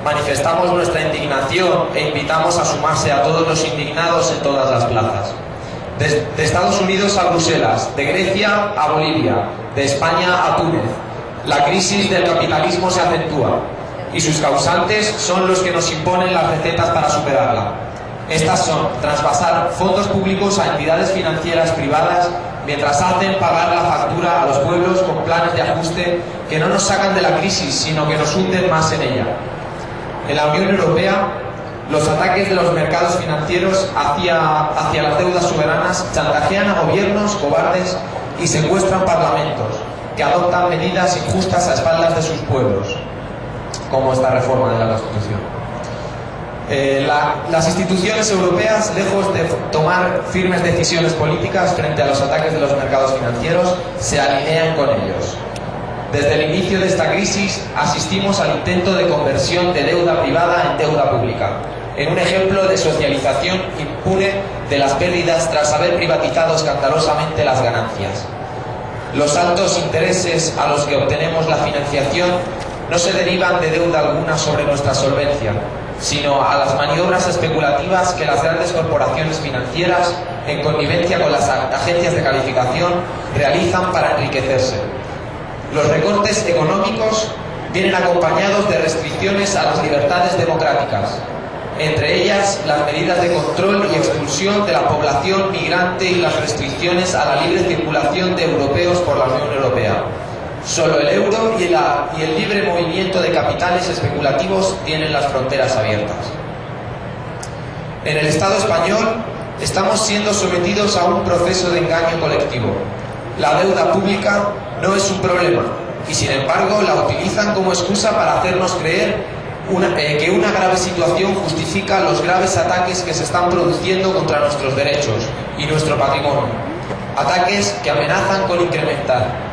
manifestamos nuestra indignación e invitamos a sumarse a todos los indignados en todas las plazas. De Estados Unidos a Bruselas, de Grecia a Bolivia, de España a Túnez, la crisis del capitalismo se acentúa y sus causantes son los que nos imponen las recetas para superarla. Estas son trasvasar fondos públicos a entidades financieras privadas mientras hacen pagar la factura a los pueblos con planes de ajuste que no nos sacan de la crisis, sino que nos hunden más en ella. En la Unión Europea, los ataques de los mercados financieros hacia las deudas soberanas chantajean a gobiernos cobardes y secuestran parlamentos que adoptan medidas injustas a espaldas de sus pueblos, como esta reforma de la Constitución. Las instituciones europeas, lejos de tomar firmes decisiones políticas frente a los ataques de los mercados financieros, se alinean con ellos. Desde el inicio de esta crisis asistimos al intento de conversión de deuda privada en deuda pública, en un ejemplo de socialización impune de las pérdidas tras haber privatizado escandalosamente las ganancias. Los altos intereses a los que obtenemos la financiación no se derivan de deuda alguna sobre nuestra solvencia, sino a las maniobras especulativas que las grandes corporaciones financieras, en connivencia con las agencias de calificación, realizan para enriquecerse. Los recortes económicos vienen acompañados de restricciones a las libertades democráticas, entre ellas las medidas de control y expulsión de la población migrante y las restricciones a la libre circulación de europeos por la Unión Europea. Solo el euro y el libre movimiento de capitales especulativos tienen las fronteras abiertas. En el Estado español estamos siendo sometidos a un proceso de engaño colectivo. La deuda pública no es un problema y, sin embargo, la utilizan como excusa para hacernos creer que una grave situación justifica los graves ataques que se están produciendo contra nuestros derechos y nuestro patrimonio. Ataques que amenazan con incrementar.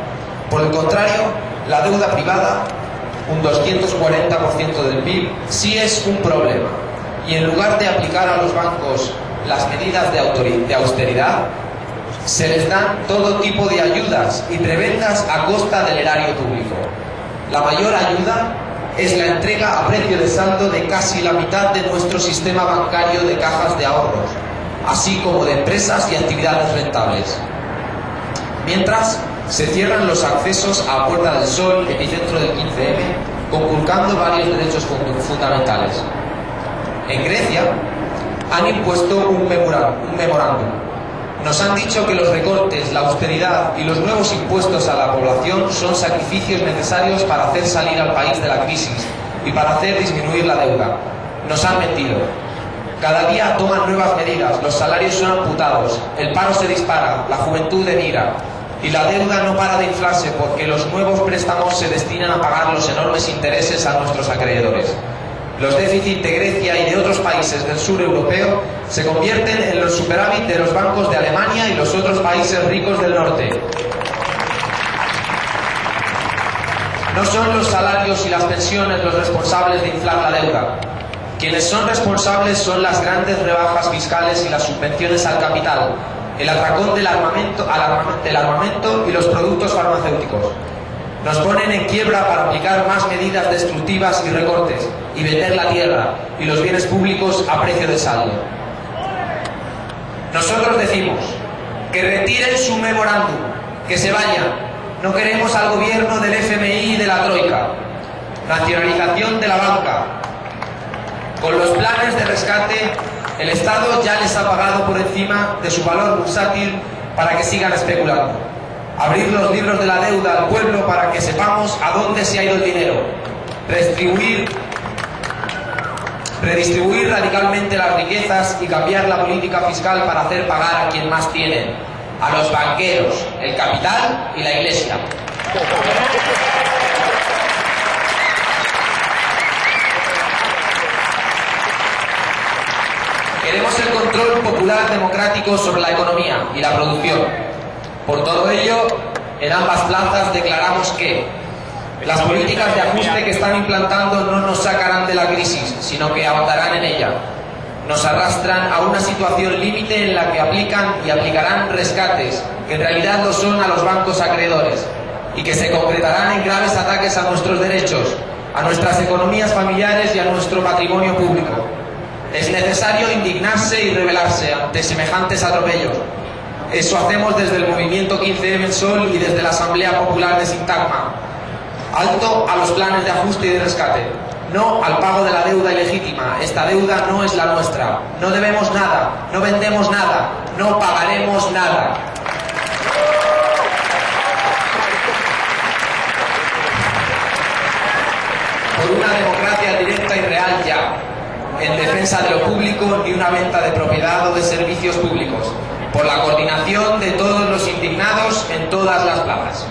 Por el contrario, la deuda privada, un 240% del PIB, sí es un problema. Y en lugar de aplicar a los bancos las medidas de austeridad, se les dan todo tipo de ayudas y prebendas a costa del erario público. La mayor ayuda es la entrega a precio de saldo de casi la mitad de nuestro sistema bancario de cajas de ahorros, así como de empresas y actividades rentables. Mientras, se cierran los accesos a Puerta del Sol, epicentro del 15M, conculcando varios derechos fundamentales. En Grecia han impuesto un memorándum. Nos han dicho que los recortes, la austeridad y los nuevos impuestos a la población son sacrificios necesarios para hacer salir al país de la crisis y para hacer disminuir la deuda. Nos han mentido. Cada día toman nuevas medidas, los salarios son amputados, el paro se dispara, la juventud emigra y la deuda no para de inflarse porque los nuevos préstamos se destinan a pagar los enormes intereses a nuestros acreedores. Los déficits de Grecia y de otros países del sur europeo se convierten en los superávit de los bancos de Alemania y los otros países ricos del norte. No son los salarios y las pensiones los responsables de inflar la deuda. Quienes son responsables son las grandes rebajas fiscales y las subvenciones al capital, el atracón del armamento y los productos farmacéuticos. Nos ponen en quiebra para aplicar más medidas destructivas y recortes y vender la tierra y los bienes públicos a precio de saldo. Nosotros decimos que retiren su memorándum, que se vayan. No queremos al gobierno del FMI y de la Troika. Nacionalización de la banca. Con los planes de rescate, el Estado ya les ha pagado por encima de su valor bursátil para que sigan especulando. Abrir los libros de la deuda al pueblo para que sepamos a dónde se ha ido el dinero. Redistribuir radicalmente las riquezas y cambiar la política fiscal para hacer pagar a quien más tiene, a los banqueros, el capital y la Iglesia. Queremos el control popular democrático sobre la economía y la producción. Por todo ello, en ambas plazas declaramos que las políticas de ajuste que están implantando no nos sacarán de la crisis, sino que ahondarán en ella. Nos arrastran a una situación límite en la que aplican y aplicarán rescates, que en realidad lo son a los bancos acreedores, y que se concretarán en graves ataques a nuestros derechos, a nuestras economías familiares y a nuestro patrimonio público. Es necesario indignarse y rebelarse ante semejantes atropellos. Eso hacemos desde el movimiento 15M El Sol y desde la Asamblea Popular de Sintagma. Alto a los planes de ajuste y de rescate. No al pago de la deuda ilegítima. Esta deuda no es la nuestra. No debemos nada, no vendemos nada, no pagaremos nada. Por una democracia directa y real ya, en defensa de lo público ni una venta de propiedad o de servicios públicos, por la coordinación de todos los indignados en todas las plazas.